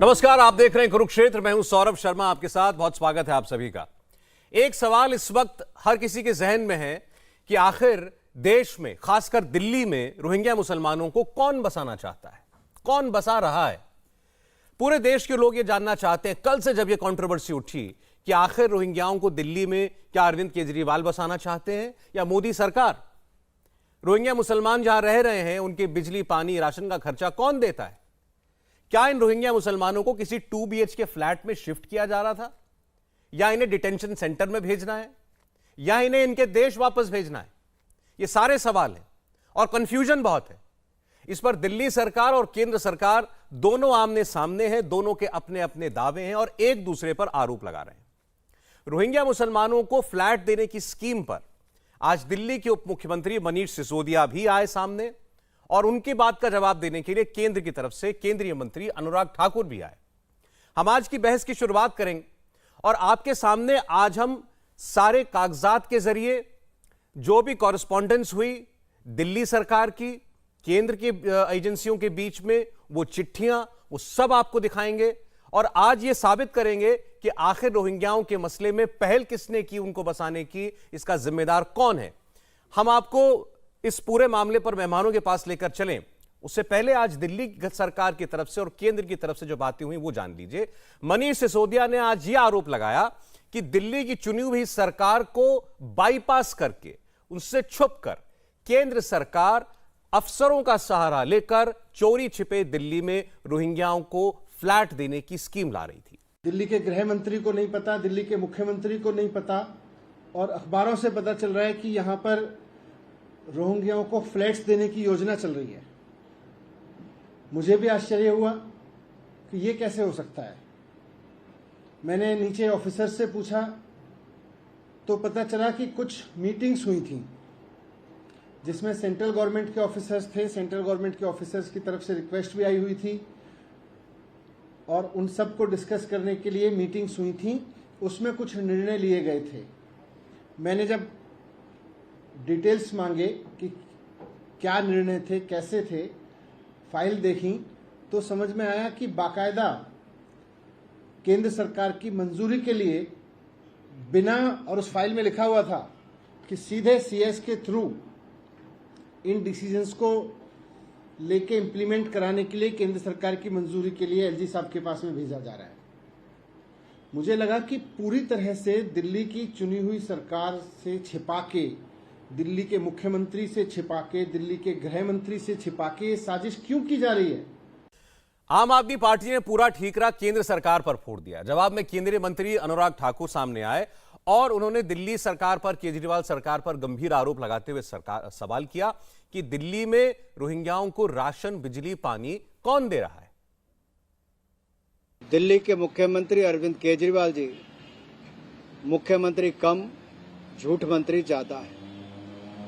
नमस्कार, आप देख रहे हैं कुरुक्षेत्र। मैं हूं सौरभ शर्मा, आपके साथ बहुत स्वागत है आप सभी का। एक सवाल इस वक्त हर किसी के जहन में है कि आखिर देश में, खासकर दिल्ली में, रोहिंग्या मुसलमानों को कौन बसाना चाहता है, कौन बसा रहा है। पूरे देश के लोग ये जानना चाहते हैं। कल से जब ये कंट्रोवर्सी उठी कि आखिर रोहिंग्याओं को दिल्ली में क्या अरविंद केजरीवाल बसाना चाहते हैं या मोदी सरकार, रोहिंग्या मुसलमान जहां रह रहे हैं उनके बिजली, पानी, राशन का खर्चा कौन देता है? क्या इन रोहिंग्या मुसलमानों को किसी 2 BHK फ्लैट में शिफ्ट किया जा रहा था, या इन्हें डिटेंशन सेंटर में भेजना है, या इन्हें इनके देश वापस भेजना है? ये सारे सवाल हैं और कंफ्यूजन बहुत है। इस पर दिल्ली सरकार और केंद्र सरकार दोनों आमने सामने हैं, दोनों के अपने अपने दावे हैं और एक दूसरे पर आरोप लगा रहे हैं। रोहिंग्या मुसलमानों को फ्लैट देने की स्कीम पर आज दिल्ली के उप मुख्यमंत्री मनीष सिसोदिया भी आए सामने और उनकी बात का जवाब देने के लिए केंद्र की तरफ से केंद्रीय मंत्री अनुराग ठाकुर भी आए। हम आज की बहस की शुरुआत करेंगे और आपके सामने आज हम सारे कागजात के जरिए जो भी कॉरेस्पॉन्डेंस हुई दिल्ली सरकार की, केंद्र की एजेंसियों के बीच में, वो चिट्ठियां, वो सब आपको दिखाएंगे और आज ये साबित करेंगे कि आखिर रोहिंग्याओं के मसले में पहल किसने की उनको बसाने की, इसका जिम्मेदार कौन है। हम आपको इस पूरे मामले पर मेहमानों के पास लेकर चलें, उससे पहले आज दिल्ली सरकार की तरफ से और केंद्र की तरफ से जो बातें हुई वो जान लीजिए। मनीष सिसोदिया ने आज यह आरोप लगाया कि दिल्ली की चुनी हुई सरकार को बाईपास करके, उनसे छुपकर केंद्र सरकार अफसरों का सहारा लेकर चोरी छिपे दिल्ली में रोहिंग्याओं को फ्लैट देने की स्कीम ला रही थी। दिल्ली के गृह मंत्री को नहीं पता, दिल्ली के मुख्यमंत्री को नहीं पता और अखबारों से पता चल रहा है कि यहां पर रोहिंग्याओं को फ्लैट्स देने की योजना चल रही है। मुझे भी आश्चर्य हुआ कि ये कैसे हो सकता है। मैंने नीचे ऑफिसर से पूछा तो पता चला कि कुछ मीटिंग्स हुई थी जिसमें सेंट्रल गवर्नमेंट के ऑफिसर्स थे। सेंट्रल गवर्नमेंट के ऑफिसर्स की तरफ से रिक्वेस्ट भी आई हुई थी और उन सब को डिस्कस करने के लिए मीटिंग्स हुई थी। उसमें कुछ निर्णय लिए गए थे। मैंने जब डिटेल्स मांगे कि क्या निर्णय थे, कैसे थे, फाइल देखी तो समझ में आया कि बाकायदा केंद्र सरकार की मंजूरी के लिए बिना, और उस फाइल में लिखा हुआ था कि सीधे CS के थ्रू इन डिसीजंस को लेके इम्प्लीमेंट कराने के लिए केंद्र सरकार की मंजूरी के लिए LG साहब के पास में भेजा जा रहा है। मुझे लगा कि पूरी तरह से दिल्ली की चुनी हुई सरकार से छिपा के, दिल्ली के मुख्यमंत्री से छिपा के, दिल्ली के गृह मंत्री से छिपा के ये साजिश क्यों की जा रही है। आम आदमी पार्टी ने पूरा ठीकरा केंद्र सरकार पर फोड़ दिया। जवाब में केंद्रीय मंत्री अनुराग ठाकुर सामने आए और उन्होंने दिल्ली सरकार पर, केजरीवाल सरकार पर गंभीर आरोप लगाते हुए सवाल किया कि दिल्ली में रोहिंग्याओं को राशन, बिजली, पानी कौन दे रहा है। दिल्ली के मुख्यमंत्री अरविंद केजरीवाल जी मुख्यमंत्री कम, झूठ मंत्री ज्यादा है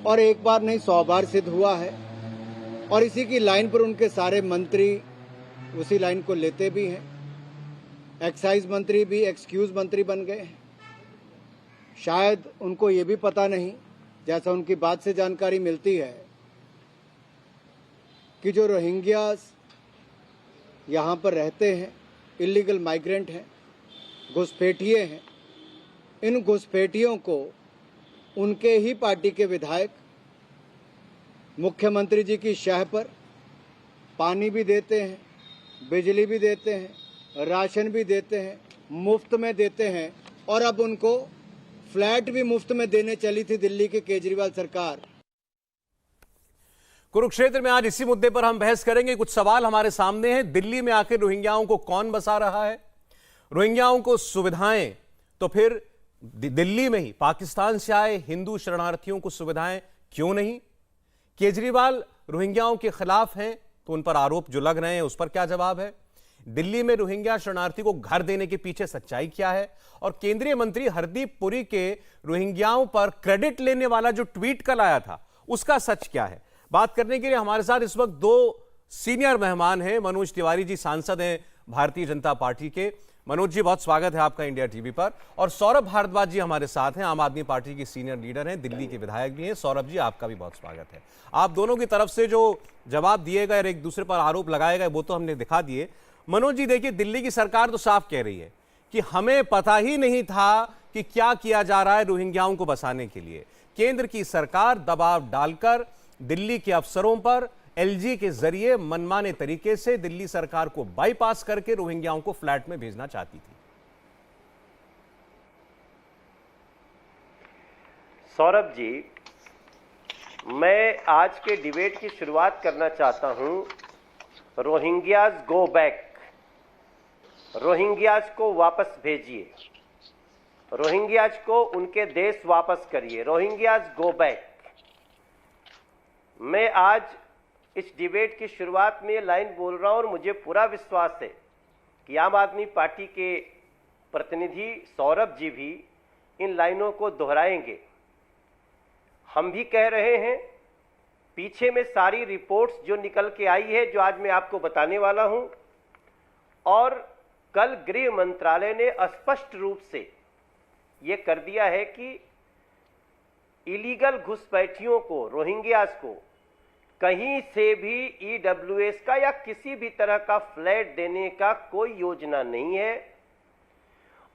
और एक बार नहीं 100 बार सिद्ध हुआ है और इसी की लाइन पर उनके सारे मंत्री उसी लाइन को लेते भी हैं। एक्साइज मंत्री भी एक्सक्यूज मंत्री बन गए हैं। शायद उनको ये भी पता नहीं, जैसा उनकी बात से जानकारी मिलती है, कि जो रोहिंग्यास यहाँ पर रहते हैं, इलीगल माइग्रेंट हैं, घुसपैठिए हैं, इन घुसपैठियों को उनके ही पार्टी के विधायक मुख्यमंत्री जी की शह पर पानी भी देते हैं, बिजली भी देते हैं, राशन भी देते हैं, मुफ्त में देते हैं और अब उनको फ्लैट भी मुफ्त में देने चली थी दिल्ली की केजरीवाल सरकार। कुरुक्षेत्र में आज इसी मुद्दे पर हम बहस करेंगे। कुछ सवाल हमारे सामने हैं। दिल्ली में आखिर रोहिंग्याओं को कौन बसा रहा है? रोहिंग्याओं को सुविधाएं तो फिर दिल्ली में ही पाकिस्तान से आए हिंदू शरणार्थियों को सुविधाएं क्यों नहीं? केजरीवाल रोहिंग्याओं के खिलाफ हैं तो उन पर आरोप जो लग रहे हैं उस पर क्या जवाब है? दिल्ली में रोहिंग्या शरणार्थी को घर देने के पीछे सच्चाई क्या है? और केंद्रीय मंत्री हरदीप पुरी के रोहिंग्याओं पर क्रेडिट लेने वाला जो ट्वीट कल आया था उसका सच क्या है? बात करने के लिए हमारे साथ इस वक्त 2 सीनियर मेहमान हैं। मनोज तिवारी जी सांसद हैं भारतीय जनता पार्टी के। मनोज जी, बहुत स्वागत है आपका इंडिया टीवी पर। और सौरभ भारद्वाज जी हमारे साथ हैं, आम आदमी पार्टी की सीनियर लीडर हैं, दिल्ली के विधायक भी हैं। सौरभ जी, आपका भी बहुत स्वागत है। आप दोनों की तरफ से जो जवाब दिए गए, एक दूसरे पर आरोप लगाए गए, वो तो हमने दिखा दिए। मनोज जी देखिए, दिल्ली की सरकार तो साफ कह रही है कि हमें पता ही नहीं था कि क्या किया जा रहा है रोहिंग्याओं को बसाने के लिए। केंद्र की सरकार दबाव डालकर दिल्ली के अफसरों पर एलजी के जरिए मनमाने तरीके से दिल्ली सरकार को बाईपास करके रोहिंग्याओं को फ्लैट में भेजना चाहती थी। सौरभ जी, मैं आज के डिबेट की शुरुआत करना चाहता हूं रोहिंग्याज गो बैक, रोहिंग्याज को वापस भेजिए, रोहिंग्याज को उनके देश वापस करिए, रोहिंग्याज गो बैक। मैं आज इस डिबेट की शुरुआत में ये लाइन बोल रहा हूं और मुझे पूरा विश्वास है कि आम आदमी पार्टी के प्रतिनिधि सौरभ जी भी इन लाइनों को दोहराएंगे। हम भी कह रहे हैं, पीछे में सारी रिपोर्ट्स जो निकल के आई है, जो आज मैं आपको बताने वाला हूं, और कल गृह मंत्रालय ने स्पष्ट रूप से ये कर दिया है कि इलीगल घुसपैठियों को, रोहिंग्यास को कहीं से भी ईडब्ल्यूएस का या किसी भी तरह का फ्लैट देने का कोई योजना नहीं है।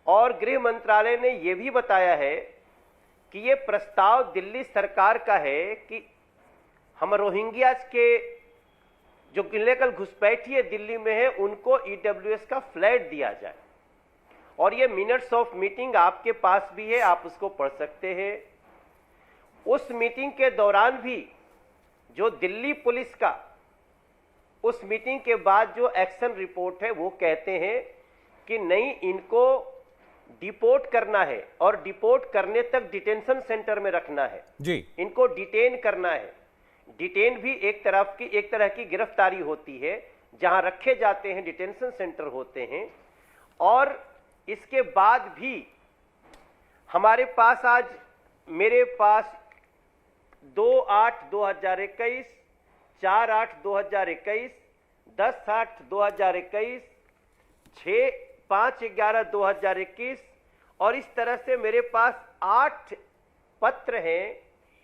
और गृह मंत्रालय ने यह भी बताया है कि ये प्रस्ताव दिल्ली सरकार का है कि हम रोहिंग्यास के जो इलीगल घुसपैठी दिल्ली में है उनको ईडब्ल्यूएस का फ्लैट दिया जाए। और ये मिनट्स ऑफ मीटिंग आपके पास भी है, आप उसको पढ़ सकते हैं। उस मीटिंग के दौरान भी जो दिल्ली पुलिस का उस मीटिंग के बाद जो एक्शन रिपोर्ट है वो कहते हैं कि नहीं, इनको डिपोर्ट करना है और डिपोर्ट करने तक डिटेंशन सेंटर में रखना है जी, इनको डिटेन करना है। डिटेन भी एक तरह की गिरफ्तारी होती है, जहां रखे जाते हैं, डिटेंशन सेंटर होते हैं। और इसके बाद भी हमारे पास आज मेरे पास 2/8/2021, 4/8/2021, 10/8/2021, 5/11/2021 और इस तरह से मेरे पास 8 पत्र हैं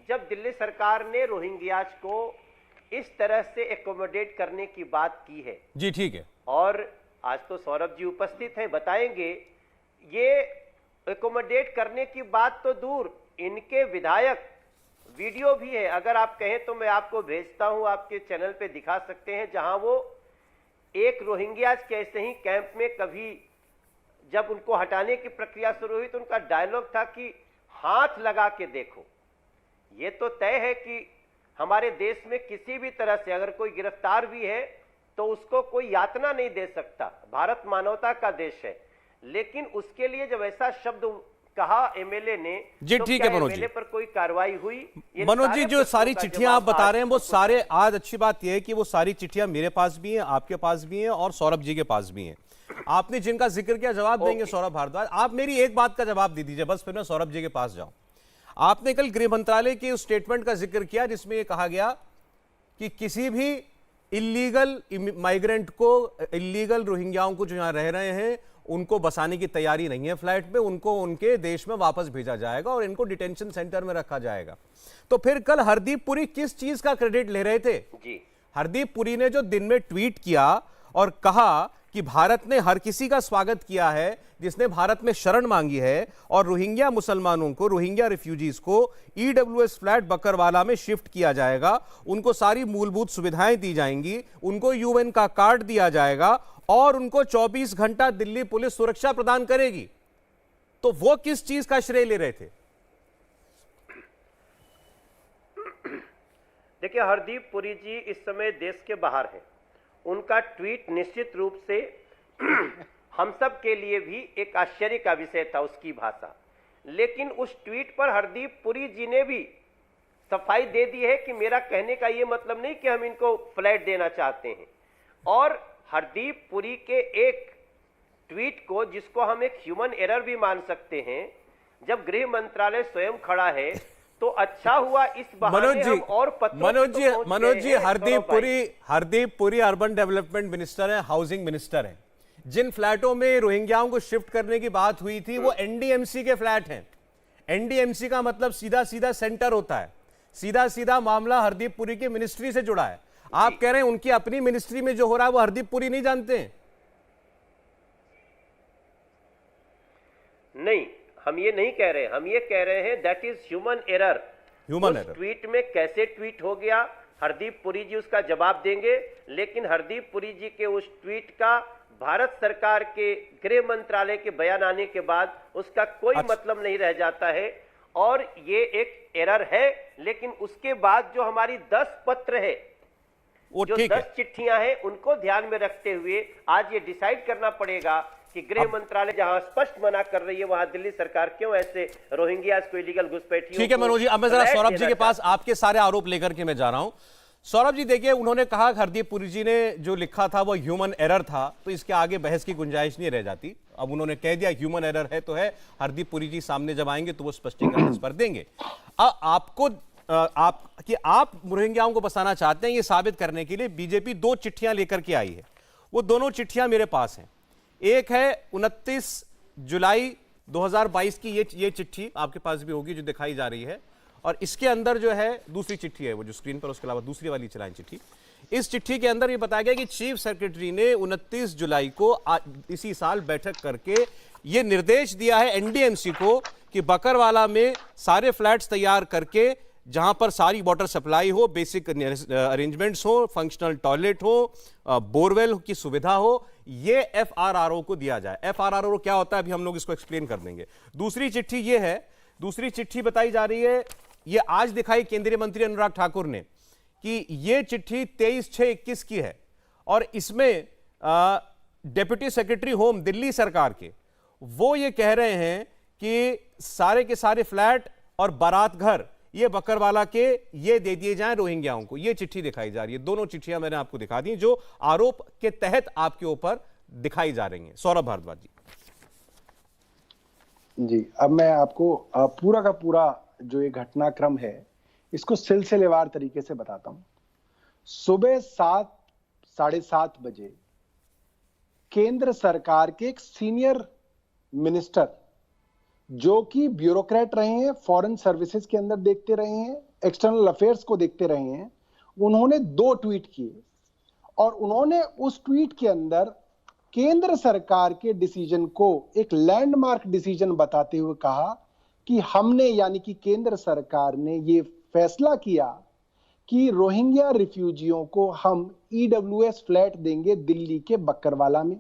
जब दिल्ली सरकार ने रोहिंग्याज को इस तरह से एकोमोडेट करने की बात की है। जी ठीक है। और आज तो सौरभ जी उपस्थित हैं, बताएंगे ये एकोमोडेट करने की बात तो दूर, इनके विधायक वीडियो भी है, अगर आप कहें तो मैं आपको भेजता हूं, आपके चैनल पे दिखा सकते हैं, जहां वो एक रोहिंग्याज के ऐसे ही कैंप में कभी जब उनको हटाने की प्रक्रिया शुरू हुई तो उनका डायलॉग था कि हाथ लगा के देखो। ये तो तय है कि हमारे देश में किसी भी तरह से अगर कोई गिरफ्तार भी है तो उसको कोई यातना नहीं दे सकता, भारत मानवता का देश है। लेकिन उसके लिए जब ऐसा शब्द कहा एमएलए ने, जी तो ठीक है मनोज जी, पर कोई कार्रवाई हुई? मनोज जी जो सारी चिट्ठियां आप बता रहे हैं वो सारे, आज अच्छी बात यह है कि वो सारी चिट्ठियां मेरे पास भी हैं, आपके पास भी हैं और सौरभ जी के पास भी हैं। आपने जिनका जिक्र किया जवाब देंगे सौरभ भारद्वाज। आप मेरी एक बात का जवाब दे दीजिए बस, फिर मैं सौरभ जी के पास जाऊं। आपने कल गृह मंत्रालय के उस स्टेटमेंट का जिक्र किया जिसमें यह कहा गया कि किसी भी इलीगल माइग्रेंट को, इलीगल रोहिंग्याओं को जो यहां रह रहे हैं उनको बसाने की तैयारी नहीं है फ्लैट में, उनको उनके देश में वापस भेजा जाएगा और इनको डिटेंशन सेंटर में रखा जाएगा। तो फिर कल हरदीप पुरी किस चीज का क्रेडिट ले रहे थे? जी, हरदीप पुरी ने जो दिन में ट्वीट किया और कहा कि भारत ने हर किसी का स्वागत किया है जिसने भारत में शरण मांगी है और रोहिंग्या मुसलमानों को, रोहिंग्या रिफ्यूजीज को ईडब्ल्यूएस फ्लैट बकरवाला में शिफ्ट किया जाएगा, उनको सारी मूलभूत सुविधाएं दी जाएंगी, उनको यूएन का कार्ड दिया जाएगा और उनको 24 घंटा दिल्ली पुलिस सुरक्षा प्रदान करेगी। तो वो किस चीज का श्रेय ले रहे थे? देखिए, हरदीप पुरी जी इस समय देश के बाहर हैं। उनका ट्वीट निश्चित रूप से हम सब के लिए भी एक आश्चर्य का विषय था, उसकी भाषा। लेकिन उस ट्वीट पर हरदीप पुरी जी ने भी सफाई दे दी है कि मेरा कहने का यह मतलब नहीं कि हम इनको फ्लैट देना चाहते हैं। और हरदीप पुरी के एक ट्वीट को, जिसको हम एक ह्यूमन एरर भी मान सकते हैं, जब गृह मंत्रालय स्वयं खड़ा है तो अच्छा हुआ इस बहाने हम और Manoj ji Hardeep Puri urban development minister है, हाउसिंग मिनिस्टर है। जिन फ्लैटों में रोहिंग्याओं को शिफ्ट करने की बात हुई थी वो एनडीएमसी के फ्लैट हैं। एनडीएमसी का मतलब सीधा सीधा सेंटर होता है, सीधा सीधा मामला हरदीप पुरी की मिनिस्ट्री से जुड़ा है। आप कह रहे हैं उनकी अपनी मिनिस्ट्री में जो हो रहा है वो हरदीप पुरी नहीं जानते हैं? नहीं, हम ये नहीं कह रहे, हम ये कह रहे हैं that is human error. Human उस एरर ट्वीट में कैसे ट्वीट हो गया, हरदीप पुरी जी उसका जवाब देंगे, लेकिन हरदीप पुरी जी के उस ट्वीट का भारत सरकार के गृह मंत्रालय के बयान आने के बाद उसका कोई मतलब नहीं रह जाता है और ये एक एरर है। लेकिन उसके बाद जो हमारी 10 पत्र है, वो जो ठीक 10 है। चिट्ठियां हैं, उनको ध्यान में रखते हुए आज ये डिसाइड करना पड़ेगा कि गृह मंत्रालय जहां स्पष्ट मना कर रही है वहां दिल्ली सरकार क्यों ऐसे रोहिंग्यास को इलीगल घुसपैठियों ठीक है मनोज जी, अब मैं जरा सौरभ जी के पास आपके सारे आरोप लेकर के मैं जा रहा हूं। सौरभ जी देखिए, उन्होंने कहा हरदीप पुरी जी ने जो लिखा था वो ह्यूमन एरर था, तो इसके आगे बहस की गुंजाइश नहीं रह जाती। अब उन्होंने कह दिया ह्यूमन एरर है तो है, हरदीप पुरी जी सामने जब आएंगे तो वो स्पष्टीकरण इस पर देंगे। आप रोहिंग्याओं को बसाना चाहते हैं, ये साबित करने के लिए बीजेपी 2 चिट्ठियां लेकर के आई है। वो दोनों चिट्ठियां मेरे पास हैं। एक है 29 जुलाई 2022 की ये चिट्ठी आपके पास भी होगी जो दिखाई जा रही है, और इसके अंदर जो है दूसरी चिट्ठी है वो जो स्क्रीन पर, उसके अलावा दूसरी वाली चलाएं चिट्ठी। इस चिट्ठी के अंदर ये बताया गया कि चीफ सेक्रेटरी ने 29 जुलाई को इसी साल बैठक करके ये निर्देश दिया है एनडीएमसी को कि बकरवाला में सारे फ्लैट्स तैयार करके जहां पर सारी वाटर सप्लाई हो, बेसिक अरेंजमेंट्स हो, फंक्शनल टॉयलेट हो, बोरवेल की सुविधा हो, ये एफआरआरओ को दिया जाए। एफआरआरओ क्या होता है अभी हम लोग इसको एक्सप्लेन कर देंगे। दूसरी चिट्ठी ये है, दूसरी चिट्ठी बताई जा रही है, ये आज दिखाई केंद्रीय मंत्री अनुराग ठाकुर ने कि ये चिट्ठी 23/6/21 की है और इसमें डिप्टी सेक्रेटरी होम दिल्ली सरकार के वो ये कह रहे हैं कि सारे के सारे फ्लैट और बारात घर ये बकरवाला के ये दे दिए जाएं रोहिंग्याओं को। ये चिट्ठी दिखाई जा रही है। दोनों चिट्ठियां मैंने आपको दिखा दी जो आरोप के तहत आपके ऊपर दिखाई जा रही हैं। सौरभ भारद्वाज जी, अब मैं आपको पूरा का पूरा जो ये घटनाक्रम है इसको सिलसिलेवार तरीके से बताता हूं। सुबह 7-7:30 बजे केंद्र सरकार के एक सीनियर मिनिस्टर जो कि ब्यूरोक्रेट रहे हैं, फॉरेन सर्विसेज के अंदर देखते रहे हैं, एक्सटर्नल अफेयर्स को देखते रहे हैं, उन्होंने 2 ट्वीट किए और उन्होंने उस ट्वीट के अंदर केंद्र सरकार के डिसीजन को एक लैंडमार्क डिसीजन बताते हुए कहा कि हमने यानी कि केंद्र सरकार ने ये फैसला किया कि रोहिंग्या रिफ्यूजियों को हम ईडब्ल्यूएस फ्लैट देंगे दिल्ली के बकरवाला में,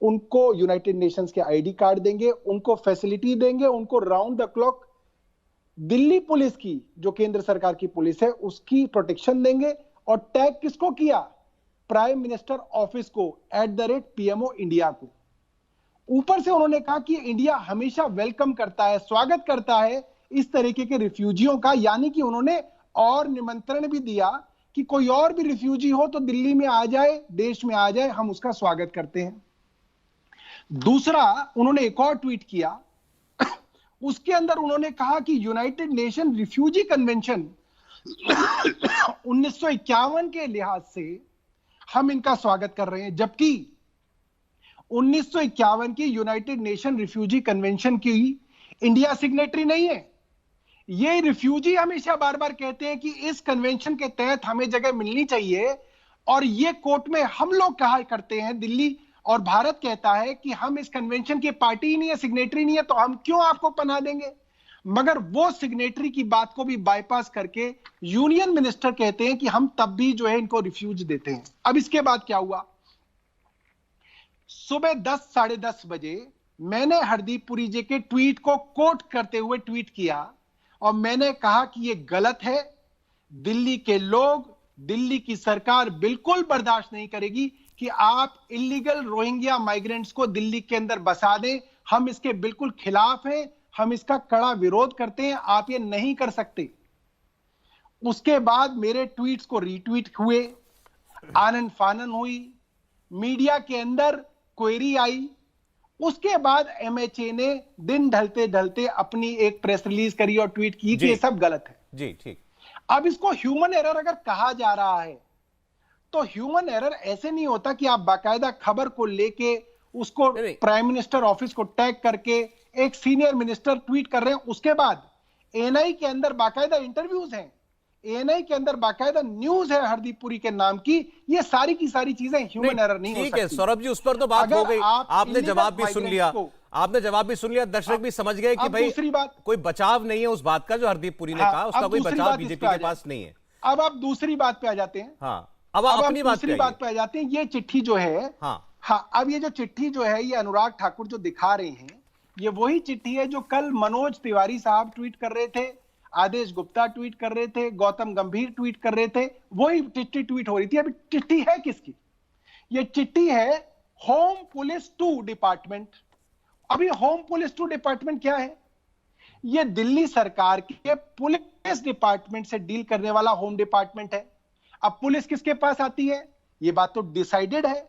उनको यूनाइटेड नेशंस के आईडी कार्ड देंगे, उनको फैसिलिटी देंगे, उनको round the clock Delhi police की जो केंद्र सरकार की पुलिस है उसकी प्रोटेक्शन देंगे। और टैग किसको किया? प्राइम मिनिस्टर ऑफिस को @PMO इंडिया को। ऊपर से उन्होंने कहा कि इंडिया हमेशा वेलकम करता है, स्वागत करता है इस तरीके के रिफ्यूजियों का, यानी कि उन्होंने और निमंत्रण भी दिया कि कोई और भी रिफ्यूजी हो तो दिल्ली में आ जाए, देश में आ जाए, हम उसका स्वागत करते हैं। दूसरा, उन्होंने एक और ट्वीट किया, उसके अंदर उन्होंने कहा कि यूनाइटेड नेशन रिफ्यूजी कन्वेंशन 1951 के लिहाज से हम इनका स्वागत कर रहे हैं, जबकि 1951 की यूनाइटेड नेशन रिफ्यूजी कन्वेंशन की इंडिया सिग्नेटरी नहीं है। ये रिफ्यूजी हमेशा बार बार कहते हैं कि इस कन्वेंशन के तहत हमें जगह मिलनी चाहिए, और ये कोर्ट में हम लोग कहा करते हैं, दिल्ली और भारत कहता है कि हम इस कन्वेंशन की पार्टी ही नहीं है, सिग्नेटरी नहीं है, तो हम क्यों आपको पनाह देंगे। मगर वो सिग्नेटरी की बात को भी बाईपास करके यूनियन मिनिस्टर कहते हैं कि हम तब भी जो है इनको रिफ्यूज देते हैं। अब इसके बाद क्या हुआ? सुबह 10-10:30 बजे मैंने हरदीप पुरी जी के ट्वीट को कोट करते हुए ट्वीट किया और मैंने कहा कि यह गलत है। दिल्ली के लोग, दिल्ली की सरकार बिल्कुल बर्दाश्त नहीं करेगी कि आप इलीगल रोहिंग्या माइग्रेंट्स को दिल्ली के अंदर बसा दें। हम इसके बिल्कुल खिलाफ हैं, हम इसका कड़ा विरोध करते हैं, आप ये नहीं कर सकते। उसके बाद मेरे ट्वीट्स को रीट्वीट हुए, आनन फानन हुई, मीडिया के अंदर क्वेरी आई। उसके बाद एमएचए ने दिन ढलते ढलते अपनी एक प्रेस रिलीज करी और ट्वीट की कि ये सब गलत है। जी ठीक। अब इसको ह्यूमन एरर अगर कहा जा रहा है तो ह्यूमन एरर ऐसे नहीं होता कि आप बाकायदा खबर को लेके उसको प्राइम मिनिस्टर ऑफिस को टैग करके एक सीनियर मिनिस्टर ट्वीट कर रहे हैं, उसके बाद एएनआई के अंदर बाकायदा इंटरव्यूज हैं, एएनआई के अंदर बाकायदा न्यूज है हरदीप पुरी के नाम की। ये सारी की सारी चीजें ह्यूमन एरर नहीं हो सकती। ठीक है सौरभ जी, उस पर तो बात हो गई, आपने जवाब भी सुन लिया। आपने जवाब भी सुन लिया, दर्शक भी समझ गए कि भाई दूसरी बात, कोई बचाव नहीं है उस बात का जो हरदीप पुरी ने कहा, उसका कोई बचाव बीजेपी के पास नहीं है। अब आप दूसरी बात पे आ जाते हैं। हाँ, अब अपनी दूसरी बात पे आ जाते हैं। ये चिट्ठी जो है, हाँ, अब ये जो चिट्ठी जो है, ये अनुराग ठाकुर जो दिखा रहे हैं, ये वही चिट्ठी है जो कल मनोज तिवारी साहब ट्वीट कर रहे थे, आदेश गुप्ता ट्वीट कर रहे थे, गौतम गंभीर ट्वीट कर रहे थे, वही चिट्ठी ट्वीट हो रही थी। अभी चिट्ठी है किसकी? ये चिट्ठी है होम पुलिस 2 डिपार्टमेंट। अभी होम पुलिस 2 डिपार्टमेंट क्या है? ये दिल्ली सरकार के पुलिस डिपार्टमेंट से डील करने वाला होम डिपार्टमेंट है। अब पुलिस किसके पास आती है? ये बात तो डिसाइडेड है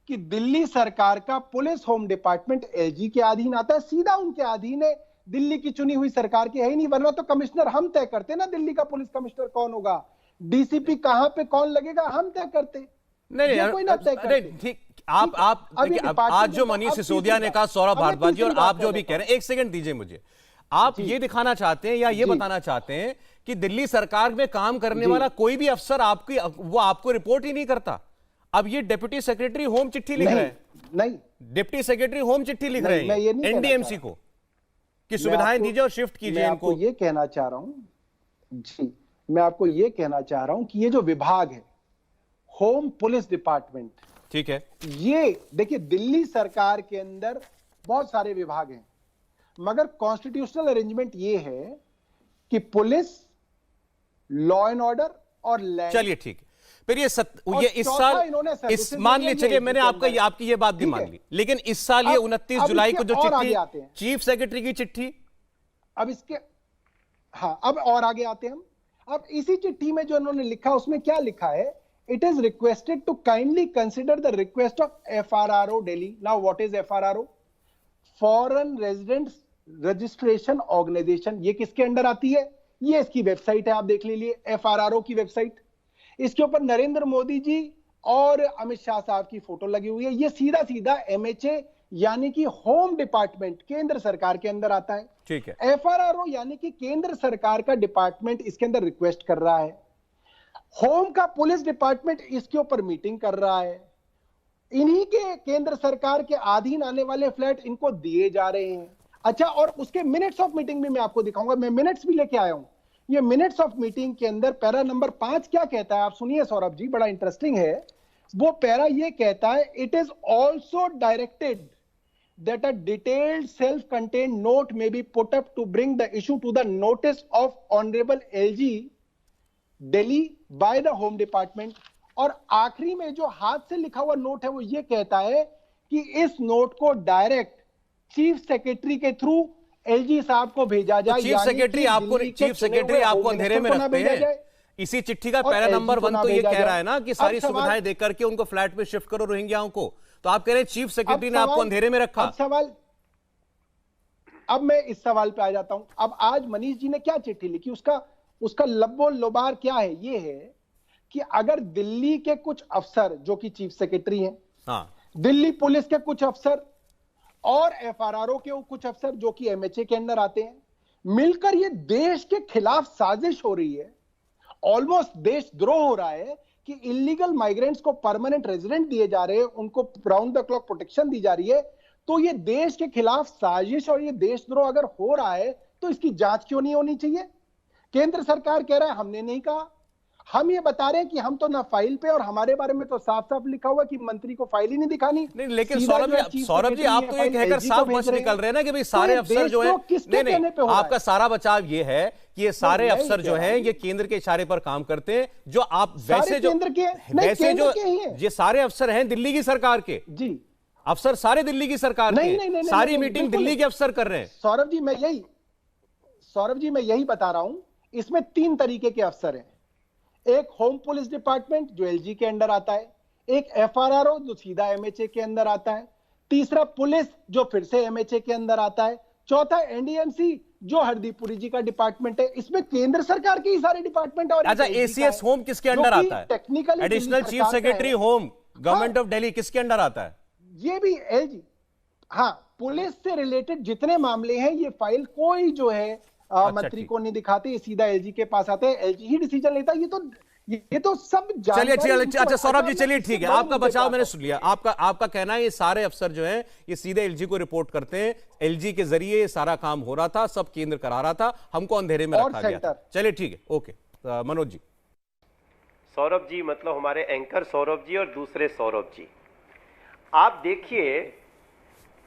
कि दिल्ली सरकार का पुलिस होम डिपार्टमेंट एलजी के अधीन आता है, सीधा उनके अधीन है। दिल्ली की चुनी हुई सरकार की है ही नहीं, वरना तो कमिश्नर हम तय करते ना, दिल्ली का पुलिस कमिश्नर कौन होगा, डीसीपी कहां पे कौन लगेगा, हम तय करते। नहीं, कोई ना तय करते। ठीक, आप आज जो मनीष सिसोदिया ने कहा, सौरभ भारद्वाज और आप जो भी कह रहे हैं, एक सेकंड दीजिए मुझे। आप ये दिखाना चाहते हैं या ये बताना चाहते हैं कि दिल्ली सरकार में काम करने वाला कोई भी अफसर आपको रिपोर्ट ही नहीं करता? अब ये डिप्टी सेक्रेटरी होम चिट्ठी लिख रहे हैं। नहीं, डिप्टी सेक्रेटरी होम चिट्ठी लिख रहे हैं एनडीएमसी को कि सुविधाएं दीजिए और शिफ्ट कीजिए इनको। ये कहना चाह रहा हूं जी, मैं आपको ये कहना चाह रहा हूं कि ये जो विभाग है होम पुलिस डिपार्टमेंट, ठीक है, ये देखिए दिल्ली सरकार के अंदर बहुत सारे विभाग हैं, मगर कॉन्स्टिट्यूशनल अरेंजमेंट ये है कि पुलिस, लॉ एंड ऑर्डर और लैंड। चलिए ठीक है, फिर ये इस साल मान लीजिए, चलिए मैंने आपकी ये बात भी मान ली, लेकिन इस साल ये 29 जुलाई को जो चिट्ठी, चीफ सेक्रेटरी की चिट्ठी, अब इसके, हाँ, अब और आगे आते हैं हम। अब इसी चिट्ठी में जो इन्होंने लिखा, उसमें क्या लिखा है? It is requested to kindly consider the request of FRRO Delhi. Now, what is FRRO? Foreign Residents Registration Organization. ये किसके अंडर आती है? ये इसकी वेबसाइट है, आप देख लीजिए, FRRO की वेबसाइट। इसके ऊपर नरेंद्र मोदी जी और अमित शाह साहब की फोटो लगी हुई है। ये सीधा सीधा MHA यानी कि होम डिपार्टमेंट केंद्र सरकार के अंदर आता है। ठीक है। FRRO यानी कि केंद्र सरकार का डिपार्टमेंट इसके अंदर रिक्वेस्ट कर रहा है। होम का पुलिस डिपार्टमेंट इसके ऊपर मीटिंग कर रहा है। इन्हीं के केंद्र सरकार के अधीन आने वाले फ्लैट इनको दिए जा रहे हैं। अच्छा, और उसके मिनट्स ऑफ मीटिंग भी मैं आपको दिखाऊंगा, मैं मिनट्स भी लेके आया हूं। ये मिनट्स ऑफ मीटिंग के अंदर पैरा नंबर 5 क्या कहता है, आप सुनिए सौरभ जी, बड़ा इंटरेस्टिंग है। वो पैरा ये कहता है, it is also directed that a detailed self-contained note may be put up to bring the issue to the notice of Honorable LG Delhi by the Home Department। और आखिरी में जो हाथ से लिखा हुआ नोट है वो ये कहता है कि इस नोट को डायरेक्ट चीफ सेक्रेटरी के थ्रू एलजी साहब को भेजा जाए। चीफ सेक्रेटरी आपको अंधेरे में रखते हैं। इसी चिट्ठी का पैरा नंबर 1 तो ये कह रहा है ना कि सारी सुविधाएं देकर करके उनको फ्लैट में शिफ्ट करो रोहिंग्याओं को, तो आप कह रहे हैं चीफ सेक्रेटरी ने आपको अंधेरे में रखा। अब मैं इस सवाल पे आ जाता हूं। अब आज मनीष जी ने क्या चिट्ठी लिखी, उसका लब्बो लुबार क्या है? ये है कि अगर दिल्ली के कुछ अफसर जो कि चीफ सेक्रेटरी हैं, हाँ, दिल्ली पुलिस के कुछ अफसर और FRRO के कुछ अफसर जो कि MHA के अंदर आते हैं, मिलकर ये देश के खिलाफ साजिश हो रही है, ऑलमोस्ट देशद्रोह हो रहा है कि इलीगल माइग्रेंट्स को परमानेंट रेजिडेंट दिए जा रहे हैं, उनको राउंड द क्लॉक प्रोटेक्शन दी जा रही है, तो ये देश के खिलाफ साजिश और ये देशद्रोह अगर हो रहा है तो इसकी जांच क्यों नहीं होनी चाहिए? केंद्र सरकार कह रहा है हमने नहीं कहा, हम ये बता रहे हैं कि हम तो ना फाइल पे, और हमारे बारे में तो साफ साफ लिखा हुआ कि मंत्री को फाइल ही नहीं दिखानी। नहीं, लेकिन सौरभ जी आप तो ये कहकर साफ बच निकल रहे हैं ना कि भाई सारे अफसर जो है, नहीं, आपका सारा बचाव ये है कि ये सारे अफसर जो हैं ये केंद्र के इशारे पर काम करते हैं। जो आप वैसे जो ये सारे अफसर हैं दिल्ली की सरकार के, जी अफसर सारे दिल्ली की सरकार के, सारी मीटिंग दिल्ली के अफसर कर रहे हैं। सौरभ जी मैं यही बता रहा हूं, इसमें 3 तरीके के अफसर हैं। एक होम पुलिस डिपार्टमेंट जो एलजी के अंडर आता है, एक FRRO जो सीधा MHA के अंदर आता है, तीसरा पुलिस जो फिर से MHA के अंदर आता है, चौथा NDMC जो हरदीप पुरी जी का डिपार्टमेंट है। इसमें केंद्र सरकार के ही सारे डिपार्टमेंट। और अच्छा, ACS होम किसके अंडर आता है? Technical additional chief secretary home government of Delhi किसके अंडर आता है? ये भी LG। हाँ, पुलिस से रिलेटेड जितने मामले हैं ये फाइल कोई जो है मंत्री को नहीं दिखाते, ये सीधा LG के पास आते हैं, LG ही डिसीजन लेता है। ये तो सब चलिए जानकारी अच्छा अच्छा सौरभ जी, चलिए ठीक है, आपका बचाव मैंने मुद्दे सुन लिया। आपका कहना है ये सारे अफसर जो हैं ये सीधे एलजी को रिपोर्ट करते हैं, एलजी के जरिए ये सारा काम हो रहा था, सब केंद्र करा रहा था, हमको अंधेरे में और रखा गया था। चलिए ठीक है, ओके। मनोज जी। सौरभ जी मतलब हमारे एंकर सौरभ जी और दूसरे सौरभ जी, आप देखिए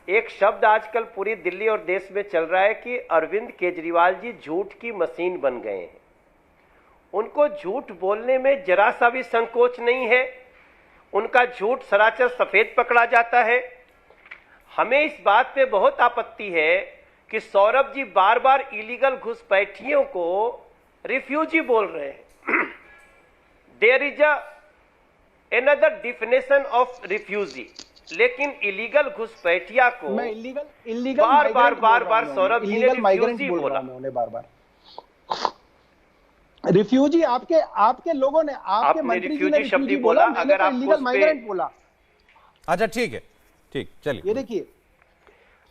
एक शब्द आजकल पूरी दिल्ली और देश में चल रहा है कि अरविंद केजरीवाल जी झूठ की मशीन बन गए हैं। उनको झूठ बोलने में जरा सा भी संकोच नहीं है, उनका झूठ सरासर सफेद पकड़ा जाता है। हमें इस बात पे बहुत आपत्ति है कि सौरभ जी बार बार इलीगल घुसपैठियों को रिफ्यूजी बोल रहे हैं। There is another definition of refugee, लेकिन इलीगल घुसपैठिया को मैं इलीगल बार बार सौरभ जी ने रिफ्यूजी बोला। बार रिफ्यूजी आपके लोगों ने, आपके मंत्री जी ने रिफ्यूजी बोला, अगर आप इलीगल माइग्रेंट बोला। अच्छा ठीक है, ठीक, चलिए। ये देखिए,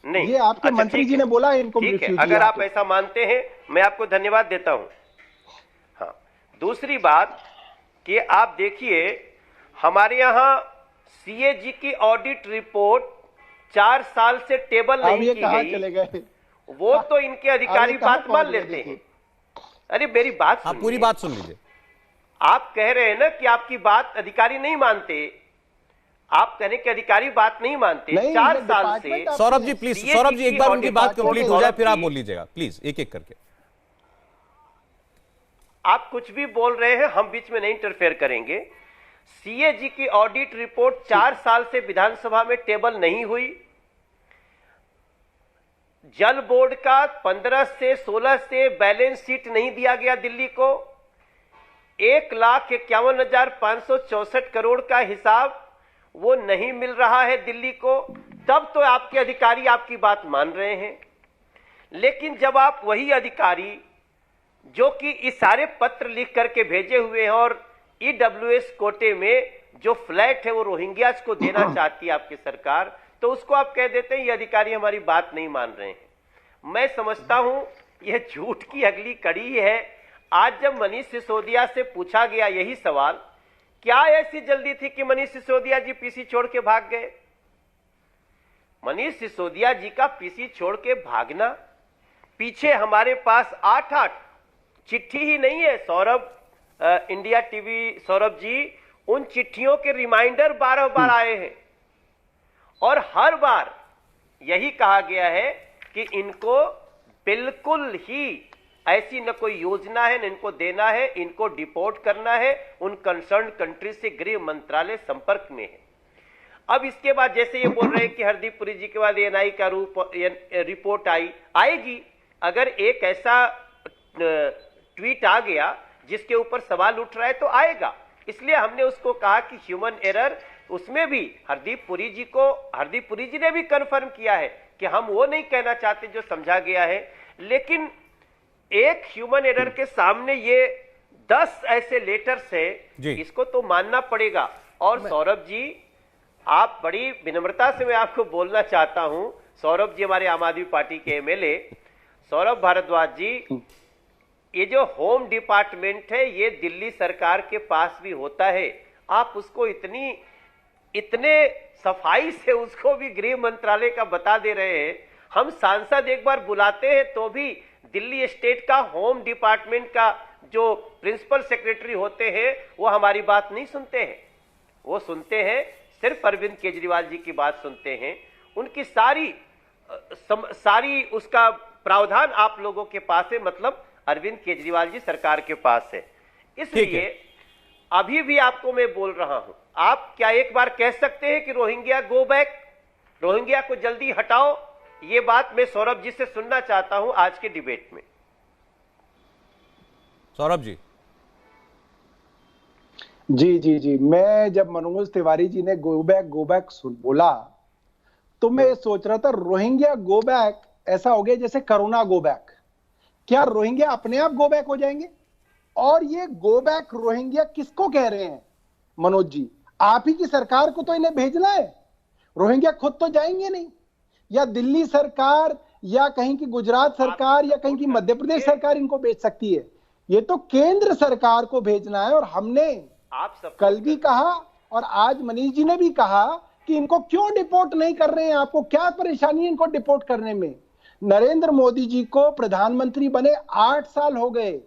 नहीं ये आपके अच्छा, मंत्री जी ने बोला इनको ठीक है, रिफ्यूजी। अगर आप ऐसा मानते हैं मैं आपको धन्यवाद देता हूं। हाँ, दूसरी बात कि आप देखिए हमारे यहां सीएजी की ऑडिट रिपोर्ट 4 साल से टेबल नहीं की गई, चले गए वो तो इनके अधिकारी बात मान लेते हैं। अरे मेरी बात आप पूरी बात सुन लीजिए। आप कह रहे हैं ना कि आपकी बात अधिकारी नहीं मानते, आप कहने के अधिकारी बात नहीं मानते। 4 साल से सौरभ जी प्लीज, सौरभ जी एक बार उनकी बात कंप्लीट हो जाए फिर आप बोल लीजिएगा प्लीज, एक एक करके। आप कुछ भी बोल रहे हैं, हम बीच में नहीं इंटरफेयर करेंगे। सीएजी की ऑडिट रिपोर्ट 4 साल से विधानसभा में टेबल नहीं हुई। जल बोर्ड का 15 से 16 से बैलेंस शीट नहीं दिया गया दिल्ली को। 1,51,564 करोड़ का हिसाब वो नहीं मिल रहा है दिल्ली को, तब तो आपके अधिकारी आपकी बात मान रहे हैं। लेकिन जब आप वही अधिकारी जो कि इस सारे पत्र लिख करके भेजे हुए हैं और ईडब्ल्यूएस कोटे में जो फ्लैट है वो रोहिंग्यास को देना चाहती है आपकी सरकार, तो उसको आप कह देते हैं ये अधिकारी हमारी बात नहीं मान रहे हैं। मैं समझता हूं यह झूठ की अगली कड़ी है। आज जब मनीष सिसोदिया से पूछा गया यही सवाल, क्या ऐसी जल्दी थी कि मनीष सिसोदिया जी पीसी छोड़ के भाग गए? मनीष सिसोदिया जी का पीसी छोड़ के भागना, पीछे हमारे पास 8 चिट्ठी ही नहीं है सौरभ, इंडिया टीवी सौरभ जी, उन चिट्ठियों के रिमाइंडर 12 बार आए हैं और हर बार यही कहा गया है कि इनको बिल्कुल ही ऐसी न कोई योजना है, न इनको देना है, इनको डिपोर्ट करना है। उन कंसर्न कंट्री से गृह मंत्रालय संपर्क में है। अब इसके बाद जैसे ये बोल रहे हैं कि हरदीप पुरी जी के बाद एनआई का रिपोर्ट आएगी, अगर एक ऐसा ट्वीट आ गया जिसके ऊपर सवाल उठ रहा है तो आएगा। इसलिए हमने उसको कहा कि ह्यूमन एरर, उसमें भी हरदीप पुरी जी ने भी कंफर्म किया है कि हम वो नहीं कहना चाहते जो समझा गया है, लेकिन एक ह्यूमन एरर के सामने ये 10 ऐसे लेटर्स है, इसको तो मानना पड़ेगा। और सौरभ जी, आप बड़ी विनम्रता से मैं आपको बोलना चाहता हूं, सौरभ जी हमारे आम आदमी पार्टी के एमएलए सौरभ भारद्वाज जी, ये जो होम डिपार्टमेंट है ये दिल्ली सरकार के पास भी होता है। आप उसको इतने सफाई से उसको भी गृह मंत्रालय का बता दे रहे हैं। हम सांसद एक बार बुलाते हैं तो भी दिल्ली स्टेट का होम डिपार्टमेंट का जो प्रिंसिपल सेक्रेटरी होते हैं वो हमारी बात नहीं सुनते हैं, वो सुनते हैं सिर्फ अरविंद केजरीवाल जी की बात सुनते हैं। उनकी सारी उसका प्रावधान आप लोगों के पास है, मतलब अरविंद केजरीवाल जी सरकार के पास है। इसलिए अभी भी आपको मैं बोल रहा हूं, आप क्या एक बार कह सकते हैं कि रोहिंग्या गो बैक, रोहिंग्या को जल्दी हटाओ? ये बात मैं सौरभ जी से सुनना चाहता हूं आज के डिबेट में। सौरभ जी। जी, मैं जब मनोज तिवारी जी ने गो बैक बोला तो मैं सोच रहा था रोहिंग्या गो बैक ऐसा हो गया जैसे कोरोना गो बैक। क्या रोहिंग्या अपने आप गो बैक हो जाएंगे? और ये गो बैक रोहिंग्या किसको कह रहे हैं मनोज जी? आप ही की सरकार को तो इन्हें भेजना है। रोहिंग्या खुद तो जाएंगे नहीं, या दिल्ली सरकार या कहीं की गुजरात सरकार या कहीं की मध्य प्रदेश सरकार इनको भेज सकती है। ये तो केंद्र सरकार को भेजना है। और हमने आप सब कल भी कहा और आज मनीष जी ने भी कहा कि इनको क्यों डिपोर्ट नहीं कर रहे हैं, आपको क्या परेशानी है इनको डिपोर्ट करने में। नरेंद्र मोदी जी को प्रधानमंत्री बने 8 साल हो गए,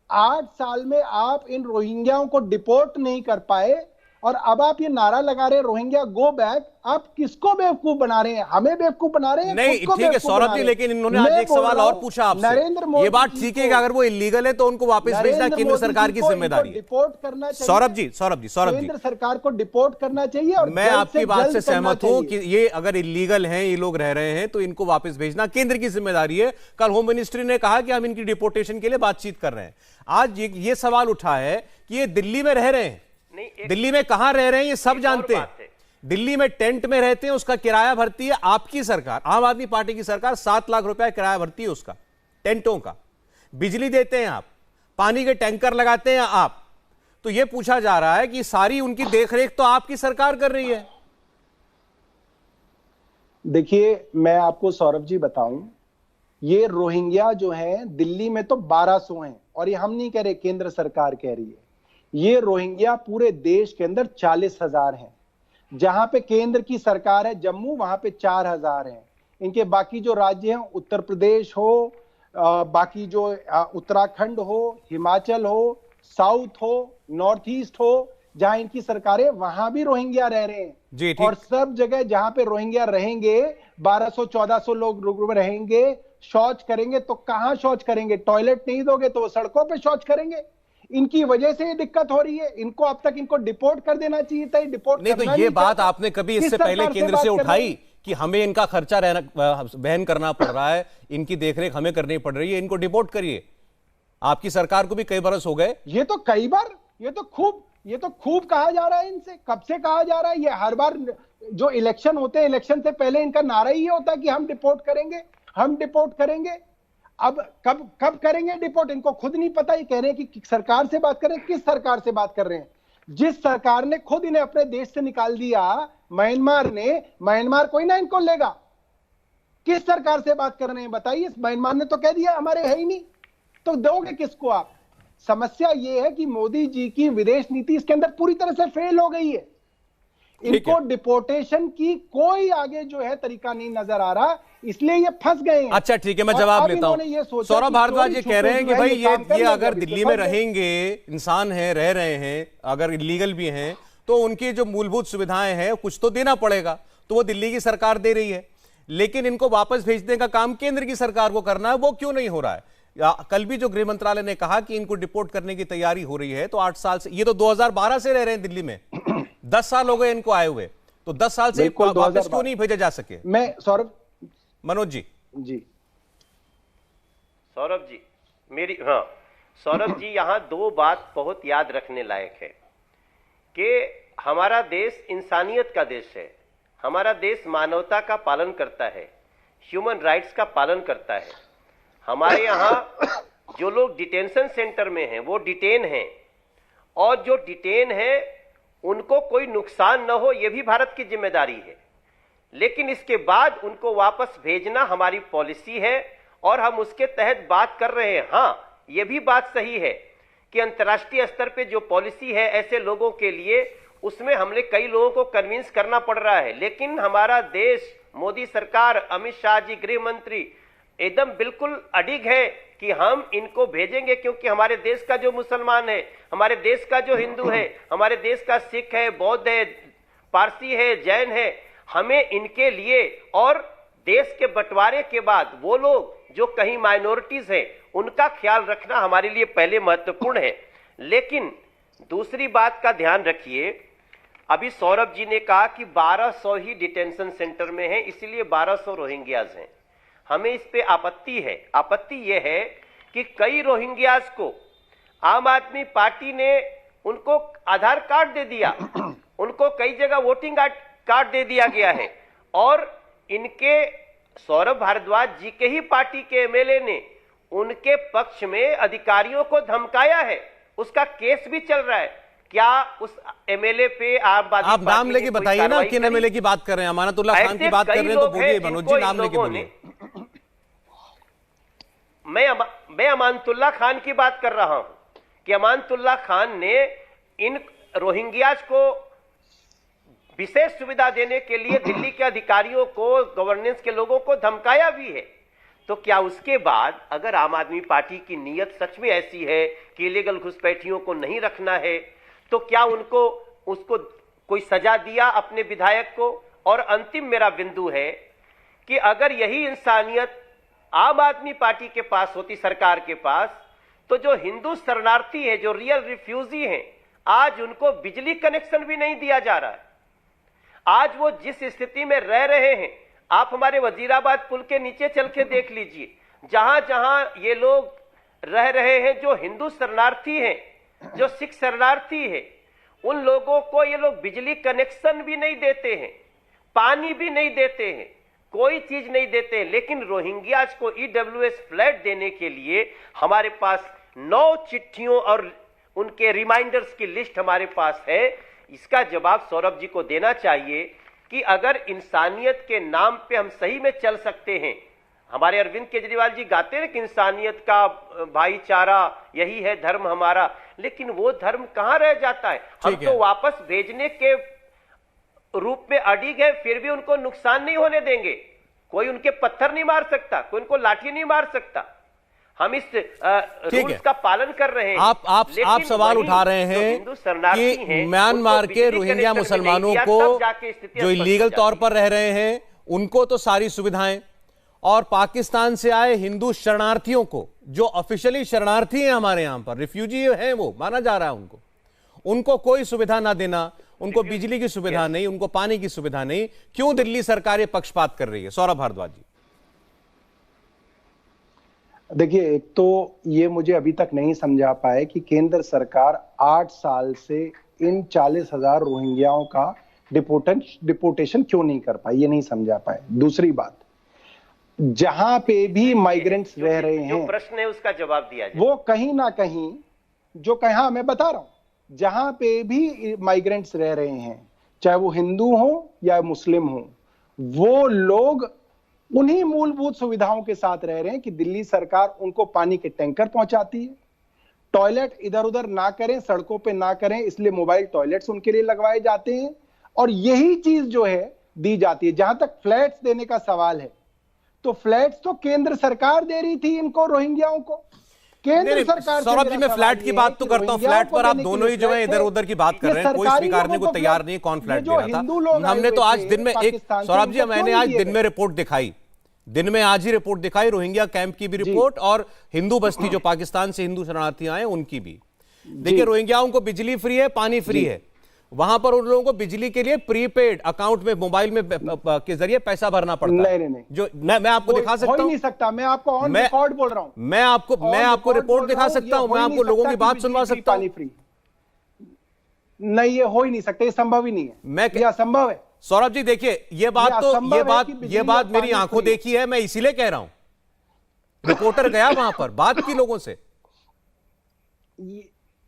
8 साल में आप इन रोहिंग्याओं को डिपोर्ट नहीं कर पाए और अब आप ये नारा लगा रहे हैं रोहिंग्या गो बैक। आप किसको बेवकूफ बना रहे हैं? हमें बेवकूफ बना रहे हैं? नहीं खुद को ठीक है बेवकूफ सौरभ बना जी, रहे हैं। लेकिन इन्होंने आज मैं एक बोल सवाल रहा और हूं, पूछा आपसे। नरेंद्र मोदी ये बात जी ठीक है को- कि अगर वो इलीगल है तो उनको वापस भेजना नरेंद्र केंद्र मोदी सरकार जी की को जिम्मेदारी इनको है। डिपोर्ट करना चाहिए। सौरभ जी केंद्र सरकार को डिपोर्ट करना चाहिए और मैं जल्द आपकी बात जल्द से सहमत करना हूं कि चाहिए। ये अगर इलीगल हैं, ये लोग रह रहे हैं तो इनको वापस भेजना केंद्र की जिम्मेदारी है। कल होम मिनिस्ट्री ने कहा कि हम इनकी डिपोर्टेशन के लिए बातचीत कर रहे हैं। आज ये सवाल उठा है कि ये दिल्ली में रह रहे हैं, दिल्ली में कहां रह रहे हैं ये सब जानते हैं। दिल्ली में टेंट में रहते हैं, उसका किराया भरती है आपकी सरकार, आम आदमी पार्टी की सरकार। 7 लाख रुपया किराया भरती है उसका, टेंटों का। बिजली देते हैं आप, पानी के टैंकर लगाते हैं आप। तो यह पूछा जा रहा है कि सारी उनकी देखरेख तो आपकी सरकार कर रही है। देखिए मैं आपको सौरभ जी बताऊं, ये रोहिंग्या जो हैं दिल्ली में तो 1200 हैं और ये हम नहीं कह रहे, केंद्र सरकार कह रही है। ये रोहिंग्या पूरे देश के अंदर 40,000 हैं। जहां पे केंद्र की सरकार है जम्मू, वहां पे 4,000 हैं। इनके बाकी जो राज्य हैं, उत्तर प्रदेश हो, बाकी जो उत्तराखंड हो, हिमाचल हो, साउथ हो, नॉर्थ ईस्ट हो, जहां इनकी सरकारें, वहां भी रोहिंग्या रह रहे हैं। जी ठीक। और सब जगह जहां पे रोहिंग्या रहेंगे, 1200-1400 लोग रहेंगे, शौच करेंगे तो कहां शौच करेंगे? टॉयलेट नहीं दोगे तो वो सड़कों पे शौच करेंगे। इनकी वजह से ये दिक्कत हो रही है। इनको अब तक इनको डिपोर्ट कर देना चाहिए था, डिपोर्ट नहीं तो ये बात आपने कभी इससे पहले केंद्र से उठाई कि हमें इनका खर्चा वहन करना पड़ रहा है, इनकी देखरेख हमें करनी पड़ रही है, इनको डिपोर्ट करिए। आपकी सरकार को भी कई बरस हो गए। ये तो कई बार, ये तो खूब कहा जा रहा है इनसे, कब से कहा जा रहा है। ये हर बार जो इलेक्शन होते हैं, इलेक्शन से पहले इनका नारा ही होता है कि हम डिपोर्ट करेंगे, हम डिपोर्ट करेंगे। अब कब करेंगे डिपोर्ट? इनको खुद नहीं पता। ये कह रहे हैं कि सरकार से बात कर रहे हैं। किस सरकार से बात कर रहे हैं? जिस सरकार ने खुद इन्हें अपने देश से निकाल दिया, म्यांमार ने, म्यांमार कोई ना इनको लेगा। किस सरकार से बात कर रहे हैं बताइए? म्यांमार ने तो कह दिया हमारे है ही नहीं, तो दोगे किसको आप? समस्या ये है कि मोदी जी की विदेश नीति इसके अंदर पूरी तरह से फेल हो गई है। इनको डिपोर्टेशन की कोई आगे जो है तरीका नहीं नजर आ रहा, इसलिए ये फंस गए हैं। अच्छा ठीक है, मैं जवाब लेता हूं। सौरभ भारद्वाज ये कह रहे हैं कि भाई ये अगर दिल्ली में रहेंगे, इंसान है, रह रहे हैं, अगर इलीगल भी हैं तो उनकी जो मूलभूत सुविधाएं हैं कुछ तो देना पड़ेगा, तो वो दिल्ली की सरकार दे रही है। लेकिन इनको वापस भेजने का काम केंद्र की सरकार को करना है, वो क्यों नहीं हो रहा है? कल भी जो गृह मंत्रालय ने कहा कि इनको डिपोर्ट करने की तैयारी हो रही है, तो 8 साल से, ये तो 2012 से रह रहे हैं दिल्ली में, 10 साल हो गए इनको आए हुए, तो 10 साल से वापस क्यों नहीं भेजे जा सके? मैं सौरभ, मनोज जी। सौरभ जी सौरभ जी, यहां 2 बात बहुत याद रखने लायक है कि हमारा देश इंसानियत का देश है, हमारा देश मानवता का पालन करता है, ह्यूमन राइट्स का पालन करता है। हमारे यहाँ जो लोग डिटेंशन सेंटर में हैं वो डिटेन हैं, और जो डिटेन हैं उनको कोई नुकसान न हो ये भी भारत की जिम्मेदारी है। लेकिन इसके बाद उनको वापस भेजना हमारी पॉलिसी है और हम उसके तहत बात कर रहे हैं। हाँ, ये भी बात सही है कि अंतर्राष्ट्रीय स्तर पे जो पॉलिसी है ऐसे लोगों के लिए, उसमें हमने कई लोगों को कन्विंस करना पड़ रहा है। लेकिन हमारा देश, मोदी सरकार, अमित शाह जी गृह मंत्री एकदम बिल्कुल अडिग है कि हम इनको भेजेंगे, क्योंकि हमारे देश का जो मुसलमान है, हमारे देश का जो हिंदू है, हमारे देश का सिख है, बौद्ध है, पारसी है, जैन है, हमें इनके लिए, और देश के बंटवारे के बाद वो लोग जो कहीं माइनॉरिटीज हैं उनका ख्याल रखना हमारे लिए पहले महत्वपूर्ण है। लेकिन दूसरी बात का ध्यान रखिए, अभी सौरभ जी ने कहा कि 1200 ही डिटेंशन सेंटर में हैं, इसीलिए 1200 रोहिंग्याज हैं। हमें इस पे आपत्ति है। आपत्ति यह है कि कई रोहिंग्याज को आम आदमी पार्टी ने उनको आधार कार्ड दे दिया, उनको कई जगह वोटिंग कार्ड दे दिया गया है, और इनके सौरभ भारद्वाज जी के ही पार्टी के एमएलए ने उनके पक्ष में अधिकारियों को धमकाया है, उसका केस भी चल रहा है। क्या उस एमएलए पे आप नाम लेके बताइए ना, किन एमएलए की बात कर रहे हैं? अमानतुल्लाह खान की बात कर रहे हैं तो बोलिए मनोज जी, नाम लेके बोलिए। मैं अमानतुल्लाह खान की बात कर रहा हूं कि अमानतुल्लाह खान ने इन रोहिंग्याज को विशेष सुविधा देने के लिए दिल्ली के अधिकारियों को, गवर्नेंस के लोगों को धमकाया भी है। तो क्या उसके बाद अगर आम आदमी पार्टी की नीयत सच में ऐसी है कि इलीगल घुसपैठियों को नहीं रखना है, तो क्या उसको कोई सजा दिया अपने विधायक को? और अंतिम मेरा बिंदु है कि अगर यही इंसानियत आम आदमी पार्टी के पास होती, सरकार के पास, तो जो हिंदू शरणार्थी है, जो रियल रिफ्यूजी हैं, आज उनको बिजली कनेक्शन भी नहीं दिया जा रहा है। आज वो जिस स्थिति में रह रहे हैं, आप हमारे वजीराबाद पुल के नीचे चल के देख लीजिए, जहां जहां ये लोग रह रहे हैं, जो हिंदू शरणार्थी हैं, जो सिख शरणार्थी हैं, उन लोगों को ये लोग बिजली कनेक्शन भी नहीं देते हैं, पानी भी नहीं देते हैं, कोई चीज नहीं देते हैं। लेकिन रोहिंग्याज को ईडब्ल्यूएस फ्लैट देने के लिए हमारे पास 9 चिट्ठियों और उनके रिमाइंडर्स की लिस्ट हमारे पास है। इसका जवाब सौरभ जी को देना चाहिए कि अगर इंसानियत के नाम पे हम सही में चल सकते हैं, हमारे अरविंद केजरीवाल जी गाते हैं कि इंसानियत का भाईचारा यही है धर्म हमारा, लेकिन वो धर्म कहां रह जाता है? हम तो वापस भेजने के रूप में अड़िग है, फिर भी उनको नुकसान नहीं होने देंगे। कोई उनके पत्थर नहीं मार सकता, कोई उनको लाठी नहीं मार सकता। हम इस रूल्स का पालन कर रहे हैं। आप सवाल उठा रहे हैं कि म्यांमार के रोहिंग्या मुसलमानों को जो इलीगल तौर पर रह रहे हैं उनको तो सारी सुविधाएं, और पाकिस्तान से आए हिंदू शरणार्थियों को, जो ऑफिशियली शरणार्थी हैं हमारे यहां पर, रिफ्यूजी हैं, वो माना जा रहा है, उनको कोई सुविधा ना देना, उनको बिजली की सुविधा नहीं, उनको पानी की सुविधा नहीं। क्यों दिल्ली सरकार ये पक्षपात कर रही है? सौरभ भारद्वाज जी। देखिए, एक तो ये मुझे अभी तक नहीं समझा पाए कि केंद्र सरकार 8 साल से इन 40,000 रोहिंग्याओं का डिपोर्टेशन क्यों नहीं कर पाई, ये नहीं समझा पाए। दूसरी बात, जहां पे भी माइग्रेंट्स रह रहे हैं, जो प्रश्न है उसका जवाब दिया जाए। वो कहीं ना कहीं जो कहा, मैं बता रहा हूं, जहां पे भी माइग्रेंट्स रह रहे हैं, चाहे वो हिंदू हो या मुस्लिम हो, वो लोग उन्हीं मूलभूत सुविधाओं के साथ रह रहे हैं कि दिल्ली सरकार उनको पानी के टैंकर पहुंचाती है, टॉयलेट इधर उधर ना करें, सड़कों पे ना करें, इसलिए मोबाइल टॉयलेट्स उनके लिए लगवाए जाते हैं, और यही चीज जो है दी जाती है। जहां तक फ्लैट्स देने का सवाल है, तो फ्लैट्स तो केंद्र सरकार दे रही थी इनको, रोहिंग्याओं को। केंद्र सरकार, सौरभ जी, मैं फ्लैट की बात तो करता हूं, फ्लैट पर आप दोनों ही जो है इधर उधर की बात कर रहे हैं, कोई स्वीकारने को तैयार नहीं कौन फ्लैट दे रहा था। हमने तो आज दिन में एक, सौरभ जी, मैंने आज दिन में रिपोर्ट दिखाई, दिन में आज ही रिपोर्ट दिखाई, रोहिंग्या कैंप की भी रिपोर्ट और हिंदू बस्ती जो पाकिस्तान से हिंदू शरणार्थी आए उनकी भी। देखिए, रोहिंग्याओं को बिजली फ्री है, पानी फ्री है, वहां पर उन लोगों को बिजली के लिए प्रीपेड अकाउंट में, मोबाइल में के जरिए पैसा भरना पड़ता है। नहीं। जो मैं आपको दिखा सकता हूं, नहीं सकता, मैं आपको ऑन रिकॉर्ड बोल रहा हूं, मैं आपको रिपोर्ट दिखा सकता हूं, मैं आपको लोगों की बात सुनवा सकता हूं। नहीं, ये हो ही नहीं सकता, ये संभव ही नहीं है, ये असंभव है। सौरभ जी, देखिए, ये बात मेरी आंखों देखी है, मैं इसीलिए कह रहा हूं। रिपोर्टर गया वहां पर, बात की लोगों से।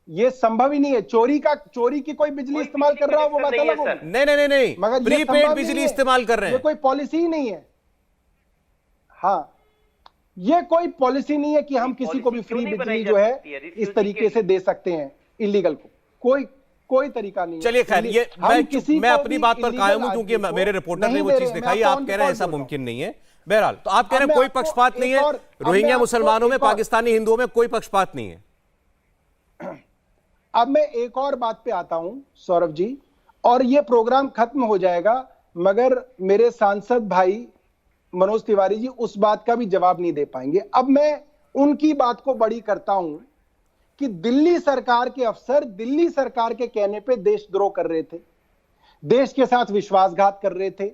ये संभव ही नहीं है। चोरी की कोई बिजली इस्तेमाल कर रहा हो वो बात अलग है। नहीं, मगर प्रीपेड बिजली इस्तेमाल कर रहे हैं। ये कोई पॉलिसी ही नहीं है। हाँ, ये कोई पॉलिसी नहीं है कि हम किसी को भी फ्री बिजली जो है इस तरीके से दे सकते हैं इलीगल को। कोई तरीका नहीं। चलिए खैर, ये मैं अपनी बात पर कायम हूं, क्योंकि मेरे रिपोर्टर ने वो चीज दिखाई, आप कह रहे हैं ऐसा मुमकिन नहीं है। बहरहाल, तो आप कह रहे हैं कोई पक्षपात नहीं है, रोहिंग्या मुसलमानों में, पाकिस्तानी हिंदुओं में कोई पक्षपात नहीं है। अब मैं एक और बात पे आता हूं सौरभ जी, और ये प्रोग्राम खत्म हो जाएगा, मगर मेरे सांसद भाई मनोज तिवारी जी उस बात का भी जवाब नहीं दे पाएंगे। अब मैं उनकी बात को बड़ी करता हूं कि दिल्ली सरकार के अफसर दिल्ली सरकार के कहने पे देशद्रोह कर रहे थे, देश के साथ विश्वासघात कर रहे थे,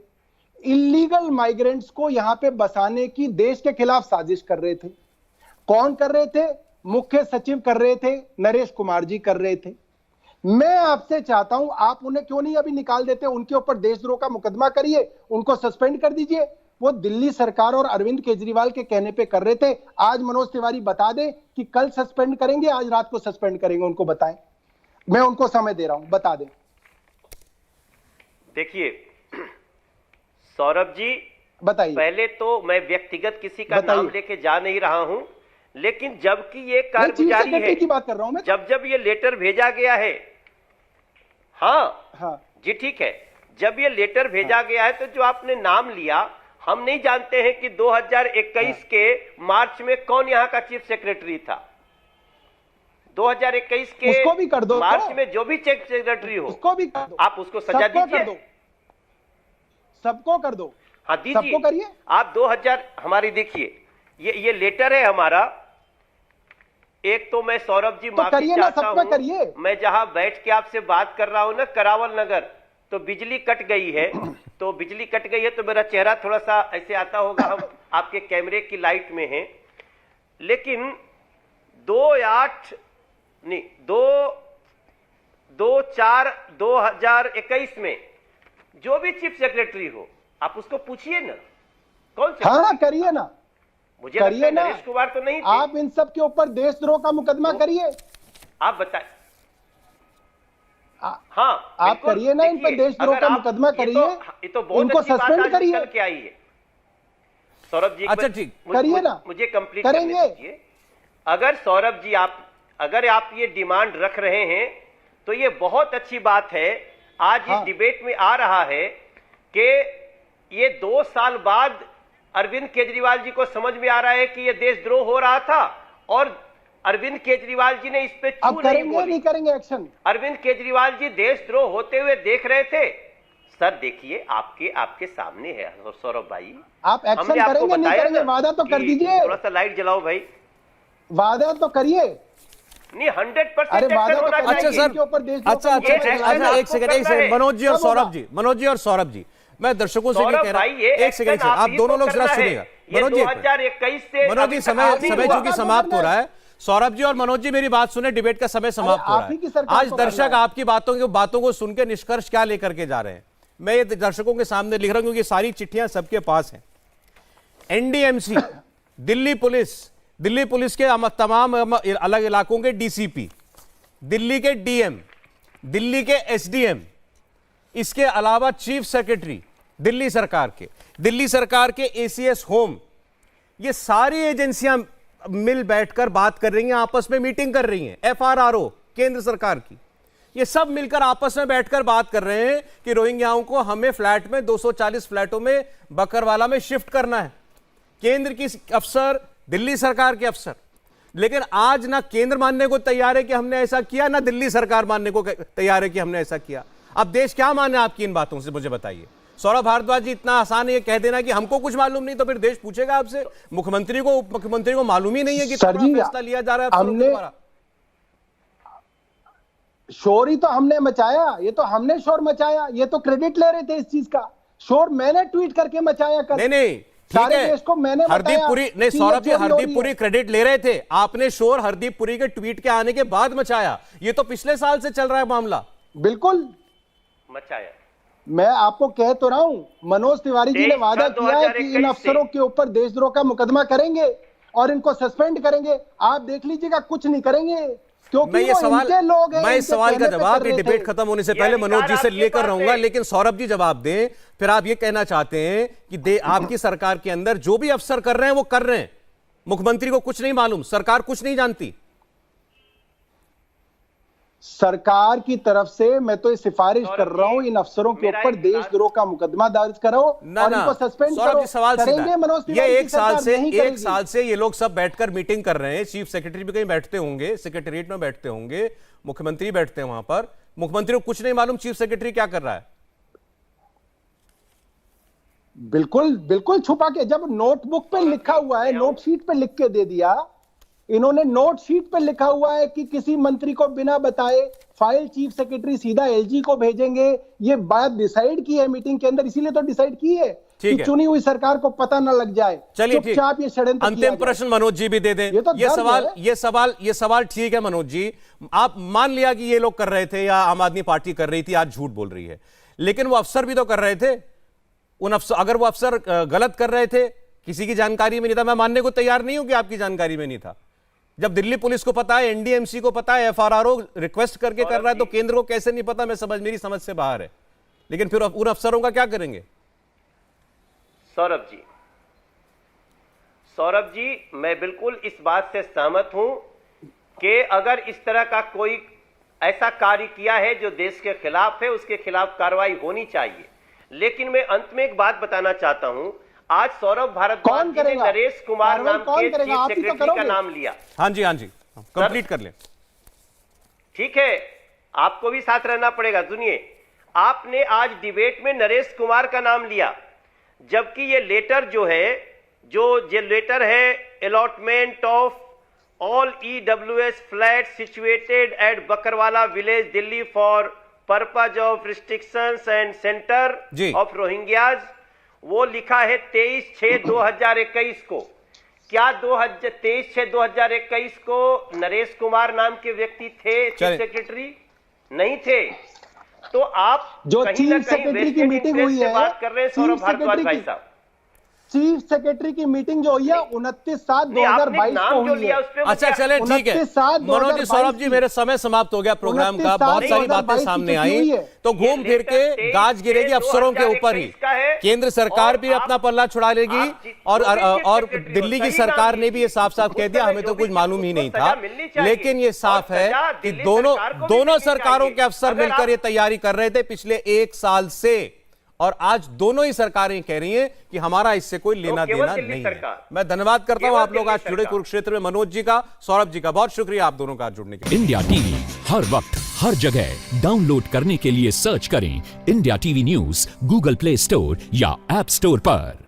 इलीगल माइग्रेंट्स को यहां पे बसाने की देश के खिलाफ साजिश कर रहे थे। कौन कर रहे थे? मुख्य सचिव कर रहे थे, नरेश कुमार जी कर रहे थे। मैं आपसे चाहता हूं, आप उन्हें क्यों नहीं अभी निकाल देते, उनके ऊपर देशद्रोह का मुकदमा करिए, उनको सस्पेंड कर दीजिए। वो दिल्ली सरकार और अरविंद केजरीवाल के कहने पे कर रहे थे। आज मनोज तिवारी बता दे कि कल सस्पेंड करेंगे, आज रात को सस्पेंड करेंगे, उनको बताएं। मैं उनको समय दे रहा हूं, बता दें। देखिए सौरभ जी, बताइए। पहले तो मैं व्यक्तिगत किसी का नाम लेके जा नहीं रहा हूं, लेकिन जबकि ये चीफ कारगुजारी सेक्रेटरी है, की बात कर रहा हूं मैं। जब ये लेटर भेजा गया है, हाँ जी ठीक है, जब ये लेटर भेजा गया है तो जो आपने नाम लिया, हम नहीं जानते हैं कि 2021 के मार्च में कौन यहां का चीफ सेक्रेटरी था। 2021 के उसको भी कर दो मार्च तो। में जो भी चीफ सेक्रेटरी हो, उसको भी कर दो, आप उसको सजा सबको कर दीजिए। दो, सबको कर दो, हाँ दीजिए, सबको करिए। आप 2000 हमारी देखिए, ये लेटर है हमारा। एक तो मैं सौरभ जी तो माफी करिए ना, चाहता सब पे हूं, करिए। मैं जहां बैठ के आपसे बात कर रहा हूं ना, करावल नगर, तो बिजली कट गई है, तो बिजली कट गई है तो मेरा चेहरा थोड़ा सा ऐसे आता होगा, हम आपके कैमरे की लाइट में हैं। लेकिन 2021 में जो भी चीफ सेक्रेटरी हो, आप उसको पूछिए ना कौन से। हाँ करिए ना, मुझे लगता करिए है ना। नरेश कुमार तो नहीं थे। आप इन सब के ऊपर देशद्रोह का मुकदमा करिए। आप बताएं। हाँ आप बिल्कुल, करिए ना, इन पर देखिए, देशद्रोह अगर का आप- मुकदमा ये करिए, ये तो बहुत इनको अच्छी बात सस्पेंड आज करिए। निकल के आई है। सौरभ जी एक अच्छा, बार ठीक। करिए ना। मुझे कंप्लीट करेंगे। करने दीजिए। अगर सौरभ जी अगर आप ये डिमांड रख रहे हैं तो ये बहुत अच्छी बात है। आज हाँ। इस डिबेट में आ रहा है कि ये 2 साल बाद अरविंद केजरीवाल जी को समझ में आ रहा है कि ये देशद्रोह हो रहा था, और अरविंद केजरीवाल जी ने इस पे अब छू नहीं करेंगे बोली। नहीं करेंगे एक्शन? अरविंद केजरीवाल जी देशद्रोह होते हुए देख रहे थे। सर देखिए, आपके सामने है सौरभ भाई, आप एक्शन हमने आपको करेंगे नहीं बताया करेंगे? ना वादा तो कर कि दीजिए, थोड़ा सा लाइट जलाओ भाई। वादा तो करिए। नहीं, 100% अरे वादा एक्शन तो होना करिए। अच्छा चाहिए। सर, इनके ऊपर देशद्रोह अच्छा का अच्छा मुकदमा अच्छा, एक्शन अच्छा, एक आपको सेकंड करना है। मनोज जी और कब होगा? सौरभ जी, मैं दर्शकों से नहीं सौरभ कह भाई, रहा, ये एक सेकंड एक्शन सर, आप ही दोनों को लोग जरा करना है। सुनिएगा। ये मनोज जी 2021 से मनोज जी, अभी समय तक समय हुआ। चूंकि समाप्त हो रहा है। सौरभ जी और मनोज जी मेरी बात सुने, डिबेट का समय समाप्त हो आप रहा ही की है। सरकार आज को करना दर्शक है। आपकी बातों को सुन के निष्कर्ष क्या लेकर के जा रहे हैं, मैं ये दर्शकों के सामने लिख रहा हूं, क्योंकि सारी चिट्ठियां सबके पास हैं। एनडीएमसी, दिल्ली पुलिस के तमाम अलग इलाकों के डीसीपी, दिल्ली के डीएम, दिल्ली के एसडीएम, इसके अलावा चीफ सेक्रेटरी दिल्ली सरकार के एसीएस होम, ये सारी एजेंसियां मिल बैठकर बात कर रही हैं, आपस में मीटिंग कर रही हैं। एफआरआरओ केंद्र सरकार की, ये सब मिलकर आपस में बैठकर बात कर रहे हैं कि रोहिंग्याओं को हमें फ्लैट में 240 फ्लैटों में बकरवाला में शिफ्ट करना है। केंद्र की अफसर, दिल्ली सरकार के अफसर, लेकिन आज ना केंद्र मानने को तैयार है कि हमने ऐसा किया, ना दिल्ली सरकार मानने को तैयार है कि हमने ऐसा किया। अब देश क्या माने आपकी इन बातों से, मुझे बताइए। सौरभ भारद्वाज जी, इतना आसान है ये कह देना कि हमको कुछ मालूम नहीं, तो फिर देश पूछेगा आपसे। मुख्यमंत्री को मालूम ही नहीं है कि सर जी, फैसला लिया जा रहा है अफसरों के द्वारा। शोर ही तो हमने मचाया, ये तो हमने शोर मचाया, ये तो क्रेडिट ले रहे थे इस चीज का। शोर मैंने ट्वीट करके मचाया कर। नहीं ठीक सारे है, देश को मैंने हरदीप बताया पुरी, नहीं कि सौरभ जी, ये चोरी हो हरदीप रही पुरी है। क्रेडिट ले रहे थे, आपने शोर हरदीप पुरी के ट्वीट के आने के बाद मचाया। ये तो पिछले साल से चल रहा है मामला। बिल्कुल मचाया। मैं आपको कह तो रहा हूं, मनोज तिवारी जी ने वादा किया है कि इन अफसरों के ऊपर देशद्रोह का मुकदमा करेंगे और इनको सस्पेंड करेंगे। आप देख लीजिएगा, कुछ नहीं करेंगे, क्योंकि मैं ये वो सवाल, इनके लोग हैं, मैं इस इनके सवाल का कहने पे जवाब कर ये रहे डिबेट थे। खत्म होने से ये पहले अधिकार मनोज जी से आपके लेकर पास रहूंगा, है। लेकिन सौरभ जी जवाब दें। फिर आप ये कहना चाहते हैं कि आपकी सरकार के अंदर जो भी अफसर कर रहे हैं वो कर रहे हैं, मुख्यमंत्री को कुछ नहीं मालूम, सरकार कुछ नहीं जानती। सरकार की तरफ से मैं तो ये सिफारिश कर रहा हूं, इन अफसरों के मेरा ऊपर एक देशद्रोह का मुकदमा दर्ज करो ना और ना इनको सस्पेंड सौरभ करो। जी, सवाल सीधा करेंगे है। मनोज ये तिवारी की एक साल सरकार नहीं करेगी। से ये लोग सब बैठकर मीटिंग कर रहे हैं। चीफ सेक्रेटरी भी कहीं बैठते होंगे, सेक्रेटरीट में बैठते होंगे, मुख्यमंत्री बैठते हैं वहां पर। मुख्यमंत्री को कुछ नहीं मालूम चीफ सेक्रेटरी क्या कर रहा है। बिल्कुल बिल्कुल छुपा के, जब नोटबुक पे लिखा हुआ है, नोट शीट पे लिख के दे दिया। इन्होंने नोट शीट पे लिखा हुआ है कि किसी मंत्री को बिना बताए फाइल चीफ सेक्रेटरी सीधा एलजी को भेजेंगे। ये बात डिसाइड की है मीटिंग के अंदर, इसीलिए तो डिसाइड की है कि चुनी हुई सरकार को पता ना लग जाए। चलिए ठीक, चुपचाप ये षड्यंत्र किया अंतिम प्रश्न मनोज जी भी दे दें। ये तो ये सवाल ठीक है मनोज जी, आप मान लिया कि ये लोग कर रहे थे या आम आदमी पार्टी कर रही थी, आज झूठ बोल रही है, लेकिन वो अफसर भी तो कर रहे थे। उन अफसर, अगर वो अफसर गलत कर रहे थे, किसी की जानकारी में नहीं था, मैं मानने को तैयार नहीं हूं कि आपकी जानकारी में नहीं था। जब दिल्ली पुलिस को पता है, एनडीएमसी को पता है, एफआरआरओ रिक्वेस्ट करके कर रहा है, तो केंद्र को कैसे नहीं पता, मेरी समझ से बाहर है। लेकिन फिर उन अफसरों का क्या करेंगे? सौरभ जी, सौरभ जी, मैं बिल्कुल इस बात से सहमत हूं कि अगर इस तरह का कोई ऐसा कार्य किया है जो देश के खिलाफ है, उसके खिलाफ कार्रवाई होनी चाहिए। लेकिन मैं अंत में एक बात बताना चाहता हूं, आज सौरभ भारद्वाज जी ने नरेश कुमार नाम के चीफ सेक्रेटरी का नाम लिया। हाँ जी कंप्लीट कर ले। ठीक है, आपको भी साथ रहना पड़ेगा। सुनिए, आपने आज डिबेट में नरेश कुमार का नाम लिया, जबकि ये लेटर जो है, जो लेटर है allotment of all EWS flat situated at Bakarwala village Delhi for purpose of restrictions and centre of Rohingyas, वो लिखा है 23/6/2021 को। क्या 23/6/2021 को नरेश कुमार नाम के व्यक्ति थे चीफ सेक्रेटरी? नहीं थे। तो आप जो कहीं ना चीफ कहीं सेक्रेटरी की मीटिंग हुई है, बात कर रहे हैं सौरभ भारद्वाज भाई साहब। चीफ सेक्रेटरी की मीटिंग जो हुई है 29/7/2022 को हुई है। अच्छा चले ठीक है मनोज जी, सौरभ जी, मेरे समय समाप्त हो गया प्रोग्राम का, बहुत सारी बातें सामने आई, तो घूम फिर के गाज गिरेगी अफसरों के ऊपर ही। केंद्र सरकार भी अपना पल्ला छुड़ा लेगी और दिल्ली की सरकार ने भी ये साफ साफ कह दिया, हमें तो कुछ मालूम ही नहीं था। लेकिन ये साफ है कि दोनों सरकारों के अफसर मिलकर ये तैयारी कर रहे थे पिछले 1 साल से, और आज दोनों ही सरकारें कह रही हैं कि हमारा इससे कोई लेना देना नहीं है। मैं धन्यवाद करता हूं आप लोग आज जुड़े कुरुक्षेत्र में, मनोज जी का, सौरभ जी का, बहुत शुक्रिया आप दोनों का जुड़ने के लिए। इंडिया टीवी हर वक्त हर जगह डाउनलोड करने के लिए सर्च करें India TV news Google play store या ऐप स्टोर पर।